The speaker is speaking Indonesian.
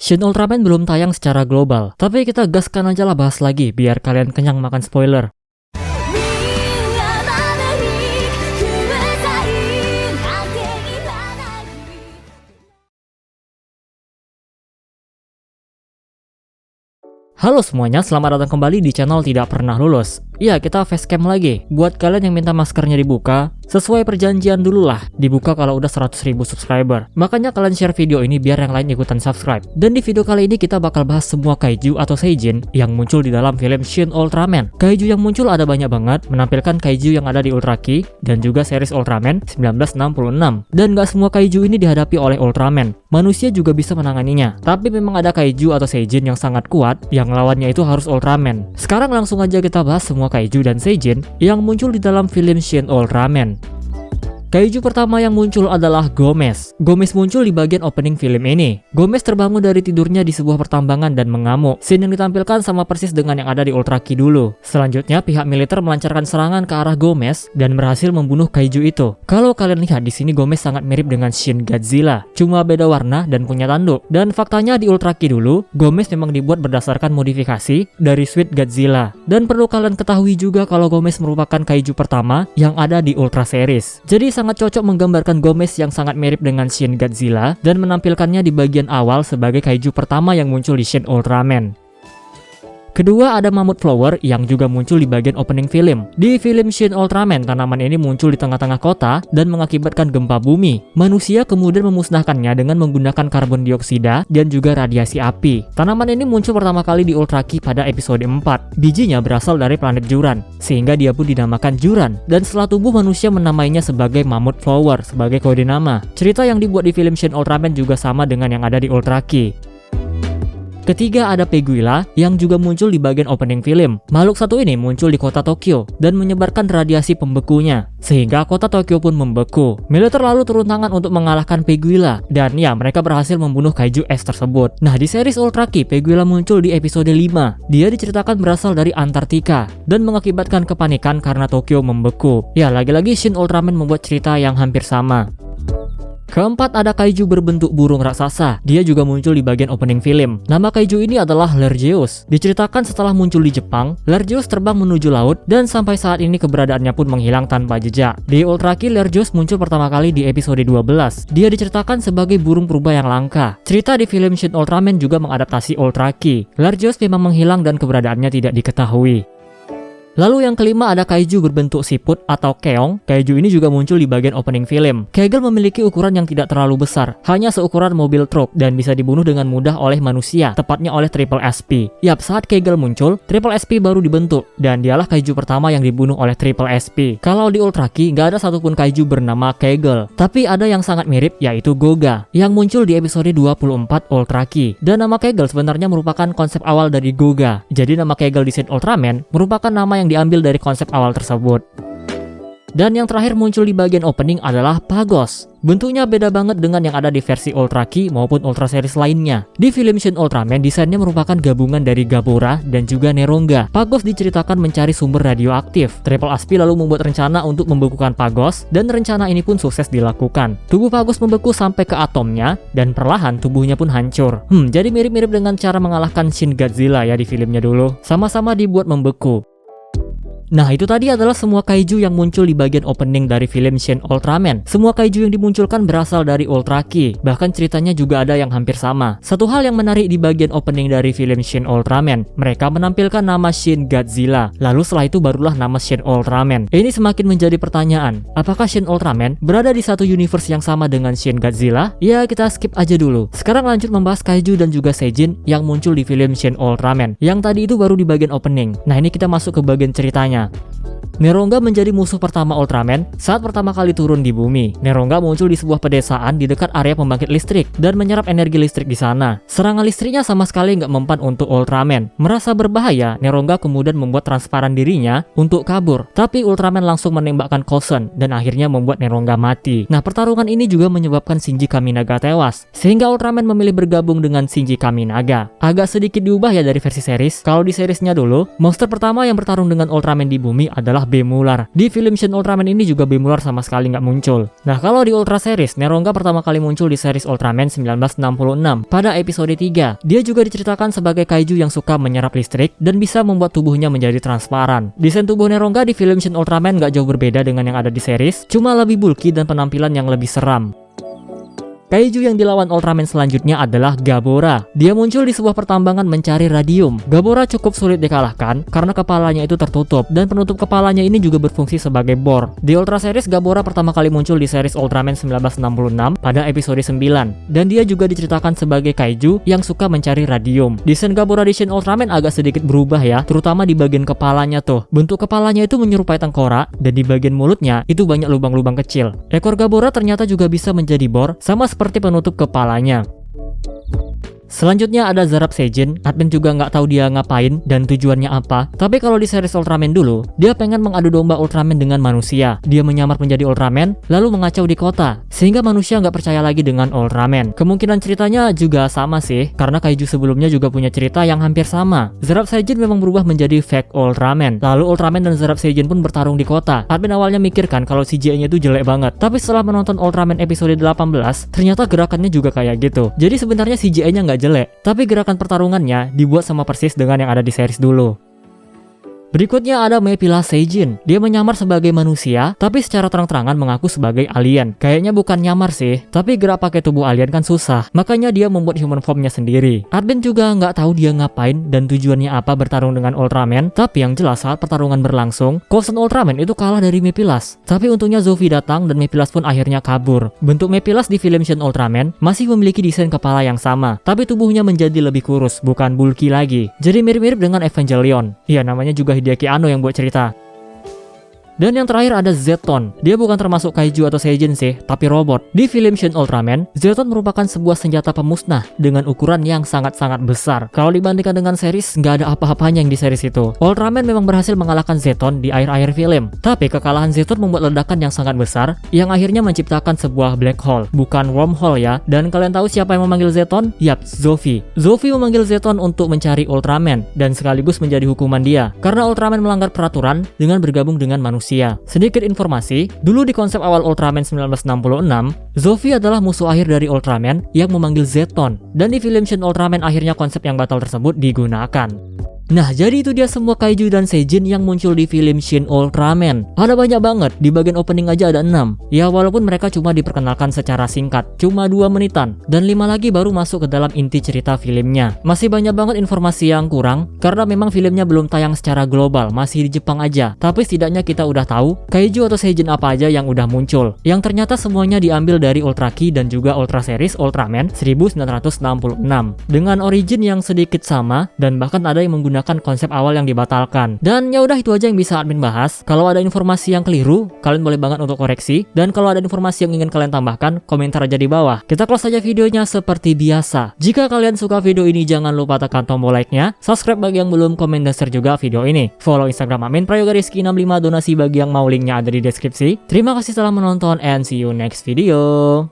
Shin Ultraman belum tayang secara global, tapi kita gaskan aja lah bahas lagi biar kalian kenyang makan spoiler. Halo semuanya, selamat datang kembali di channel Tidak Pernah Lulus. Iya, kita facecam lagi. Buat kalian yang minta maskernya dibuka, sesuai perjanjian dulu lah, dibuka kalau udah 100.000 subscriber. Makanya kalian share video ini biar yang lain ikutan subscribe. Dan di video kali ini kita bakal bahas semua kaiju atau seijin yang muncul di dalam film Shin Ultraman. Kaiju yang muncul ada banyak banget, menampilkan kaiju yang ada di Ultra Ki dan juga series Ultraman 1966. Dan gak semua kaiju ini dihadapi oleh Ultraman. Manusia juga bisa menanganinya. Tapi memang ada kaiju atau seijin yang sangat kuat, yang lawannya itu harus Ultraman. Sekarang langsung aja kita bahas semua kaiju dan seijin yang muncul di dalam film Shin Ultraman. Kaiju pertama yang muncul adalah Gomez. Gomez muncul di bagian opening film ini. Gomez terbangun dari tidurnya di sebuah pertambangan dan mengamuk. Scene yang ditampilkan sama persis dengan yang ada di Ultra Ki dulu. Selanjutnya pihak militer melancarkan serangan ke arah Gomez dan berhasil membunuh kaiju itu. Kalau kalian lihat di sini Gomez sangat mirip dengan Shin Godzilla, cuma beda warna dan punya tanduk. Dan faktanya di Ultra Ki dulu, Gomez memang dibuat berdasarkan modifikasi dari Sweet Godzilla. Dan perlu kalian ketahui juga kalau Gomez merupakan kaiju pertama yang ada di Ultra Series. Jadi sangat cocok menggambarkan Gomez yang sangat mirip dengan Shin Godzilla dan menampilkannya di bagian awal sebagai kaiju pertama yang muncul di Shin Ultraman. Kedua ada Mammoth Flower yang juga muncul di bagian opening film. Di film Shin Ultraman, tanaman ini muncul di tengah-tengah kota dan mengakibatkan gempa bumi. Manusia kemudian memusnahkannya dengan menggunakan karbon dioksida dan juga radiasi api. Tanaman ini muncul pertama kali di Ultra Ki pada episode 4. Bijinya berasal dari planet Juran, sehingga dia pun dinamakan Juran. Dan setelah tumbuh, manusia menamainya sebagai Mammoth Flower sebagai kode nama. Cerita yang dibuat di film Shin Ultraman juga sama dengan yang ada di Ultra Ki. Ketiga ada Peguila yang juga muncul di bagian opening film. Makhluk satu ini muncul di kota Tokyo dan menyebarkan radiasi pembekunya, sehingga kota Tokyo pun membeku. Militer lalu turun tangan untuk mengalahkan Peguila, dan ya mereka berhasil membunuh kaiju es tersebut. Nah di series Ultra Ki, Peguila muncul di episode 5. Dia diceritakan berasal dari Antartika dan mengakibatkan kepanikan karena Tokyo membeku. Ya lagi-lagi Shin Ultraman membuat cerita yang hampir sama. Keempat ada kaiju berbentuk burung raksasa. Dia juga muncul di bagian opening film. Nama kaiju ini adalah Largeus. Diceritakan setelah muncul di Jepang, Largeus terbang menuju laut dan sampai saat ini keberadaannya pun menghilang tanpa jejak. Di Ultra Ki, Largeus muncul pertama kali di episode 12. Dia diceritakan sebagai burung purba yang langka. Cerita di film Shin Ultraman juga mengadaptasi Ultra Ki. Largeus memang menghilang dan keberadaannya tidak diketahui. Lalu yang kelima ada kaiju berbentuk siput atau keong. Kaiju ini juga muncul di bagian opening film. Kegel memiliki ukuran yang tidak terlalu besar, hanya seukuran mobil truk dan bisa dibunuh dengan mudah oleh manusia, tepatnya oleh Triple SP. Yap, saat Kegel muncul, Triple SP baru dibentuk dan dialah kaiju pertama yang dibunuh oleh Triple SP. Kalau di Ultra Ki nggak ada satupun kaiju bernama Kegel, tapi ada yang sangat mirip yaitu Goga yang muncul di episode 24 Ultra Ki. Dan nama Kegel sebenarnya merupakan konsep awal dari Goga. Jadi nama Kegel di Shin Ultraman merupakan nama yang diambil dari konsep awal tersebut. Dan yang terakhir muncul di bagian opening adalah Pagos. Bentuknya beda banget dengan yang ada di versi Ultra Ki maupun Ultra Series lainnya. Di film Shin Ultraman, desainnya merupakan gabungan dari Gabora dan juga Neronga. Pagos diceritakan mencari sumber radioaktif. Triple SP lalu membuat rencana untuk membekukan Pagos, dan rencana ini pun sukses dilakukan. Tubuh Pagos membeku sampai ke atomnya, dan perlahan tubuhnya pun hancur. Jadi mirip-mirip dengan cara mengalahkan Shin Godzilla ya di filmnya dulu. Sama-sama dibuat membeku. Nah itu tadi adalah semua kaiju yang muncul di bagian opening dari film Shin Ultraman. Semua kaiju yang dimunculkan berasal dari Ultra Ki. Bahkan ceritanya juga ada yang hampir sama. Satu hal yang menarik di bagian opening dari film Shin Ultraman, mereka menampilkan nama Shin Godzilla. Lalu setelah itu barulah nama Shin Ultraman. Ini semakin menjadi pertanyaan, apakah Shin Ultraman berada di satu universe yang sama dengan Shin Godzilla? Ya kita skip aja dulu. Sekarang lanjut membahas kaiju dan juga seijin yang muncul di film Shin Ultraman. Yang tadi itu baru di bagian opening. Nah ini kita masuk ke bagian ceritanya. Neronga menjadi musuh pertama Ultraman saat pertama kali turun di bumi. Neronga muncul di sebuah pedesaan di dekat area pembangkit listrik dan menyerap energi listrik di sana. Serangan listriknya sama sekali nggak mempan untuk Ultraman. Merasa berbahaya, Neronga kemudian membuat transparan dirinya untuk kabur. Tapi Ultraman langsung menembakkan Coulson dan akhirnya membuat Neronga mati. Nah pertarungan ini juga menyebabkan Shinji Kaminaga tewas, sehingga Ultraman memilih bergabung dengan Shinji Kaminaga. Agak sedikit diubah ya dari versi series. Kalau di seriesnya dulu, monster pertama yang bertarung dengan Ultraman di bumi adalah Bemular. Di film Shin Ultraman ini juga Bemular sama sekali nggak muncul. Nah, kalau di Ultra Series, Neronga pertama kali muncul di series Ultraman 1966 pada episode 3. Dia juga diceritakan sebagai kaiju yang suka menyerap listrik dan bisa membuat tubuhnya menjadi transparan. Desain tubuh Neronga di film Shin Ultraman nggak jauh berbeda dengan yang ada di series, cuma lebih bulky dan penampilan yang lebih seram. Kaiju yang dilawan Ultraman selanjutnya adalah Gabora. Dia muncul di sebuah pertambangan mencari radium. Gabora cukup sulit dikalahkan karena kepalanya itu tertutup dan penutup kepalanya ini juga berfungsi sebagai bor. Di Ultra Series, Gabora pertama kali muncul di series Ultraman 1966 pada episode 9 dan dia juga diceritakan sebagai kaiju yang suka mencari radium. Desain Gabora di Shin Ultraman agak sedikit berubah ya, terutama di bagian kepalanya tuh. Bentuk kepalanya itu menyerupai tengkorak dan di bagian mulutnya itu banyak lubang-lubang kecil. Ekor Gabora ternyata juga bisa menjadi bor sama seperti penutup kepalanya. Selanjutnya ada Zarab Seijin. Admin juga nggak tahu dia ngapain dan tujuannya apa. Tapi kalau di series Ultraman dulu, dia pengen mengadu domba Ultraman dengan manusia. Dia menyamar menjadi Ultraman, lalu mengacau di kota, sehingga manusia nggak percaya lagi dengan Ultraman. Kemungkinan ceritanya juga sama sih, karena kaiju sebelumnya juga punya cerita yang hampir sama. Zarab Seijin memang berubah menjadi fake Ultraman. Lalu Ultraman dan Zarab Seijin pun bertarung di kota. Admin awalnya mikirkan kalau CGI-nya itu jelek banget. Tapi setelah menonton Ultraman episode 18, ternyata gerakannya juga kayak gitu. Jadi sebenarnya CGI-nya nggak jelek, tapi gerakan pertarungannya dibuat sama persis dengan yang ada di series dulu. Berikutnya ada Mephilas Seijin. Dia menyamar sebagai manusia, tapi secara terang-terangan mengaku sebagai alien. Kayaknya bukan nyamar sih, tapi gerak pakai tubuh alien kan susah. Makanya dia membuat human formnya sendiri. Admin juga nggak tahu dia ngapain dan tujuannya apa bertarung dengan Ultraman. Tapi yang jelas saat pertarungan berlangsung, Coulson Ultraman itu kalah dari Mephilas. Tapi untungnya Zofi datang dan Mephilas pun akhirnya kabur. Bentuk Mephilas di film Shin Ultraman masih memiliki desain kepala yang sama, tapi tubuhnya menjadi lebih kurus, bukan bulky lagi. Jadi mirip-mirip dengan Evangelion. Iya, namanya juga Hideaki Anno yang buat cerita. Dan yang terakhir ada Zeton. Dia bukan termasuk kaiju atau seijin sih, tapi robot. Di film Shin Ultraman, Zeton merupakan sebuah senjata pemusnah dengan ukuran yang sangat-sangat besar. Kalau dibandingkan dengan series, nggak ada apa-apanya yang di series itu. Ultraman memang berhasil mengalahkan Zeton di akhir-akhir film. Tapi kekalahan Zeton membuat ledakan yang sangat besar, yang akhirnya menciptakan sebuah black hole. Bukan wormhole ya. Dan kalian tahu siapa yang memanggil Zeton? Yap, Zofi. Zofi memanggil Zeton untuk mencari Ultraman, dan sekaligus menjadi hukuman dia. Karena Ultraman melanggar peraturan dengan bergabung dengan manusia. Sedikit informasi, dulu di konsep awal Ultraman 1966, Zofi adalah musuh akhir dari Ultraman yang memanggil Zeton. Dan di film Shin Ultraman akhirnya konsep yang batal tersebut digunakan. Nah, jadi itu dia semua kaiju dan seijin yang muncul di film Shin Ultraman. Ada banyak banget, di bagian opening aja ada 6. Ya, walaupun mereka cuma diperkenalkan secara singkat, cuma 2 menitan. Dan 5 lagi baru masuk ke dalam inti cerita filmnya. Masih banyak banget informasi yang kurang, karena memang filmnya belum tayang secara global, masih di Jepang aja. Tapi setidaknya kita udah tahu, kaiju atau seijin apa aja yang udah muncul. Yang ternyata semuanya diambil dari Ultra Ki dan juga Ultra Series Ultraman 1966. Dengan origin yang sedikit sama, dan bahkan ada yang menggunakan konsep awal yang dibatalkan. Dan ya udah, itu aja yang bisa admin bahas. Kalau ada informasi yang keliru, kalian boleh banget untuk koreksi. Dan kalau ada informasi yang ingin kalian tambahkan, komentar aja di bawah. Kita close aja videonya seperti biasa. Jika kalian suka video ini, jangan lupa tekan tombol like-nya, subscribe bagi yang belum, komen dan share juga video ini. Follow Instagram Amin Prayoga65, donasi bagi yang mau, linknya ada di deskripsi. Terima kasih telah menonton and see you next video.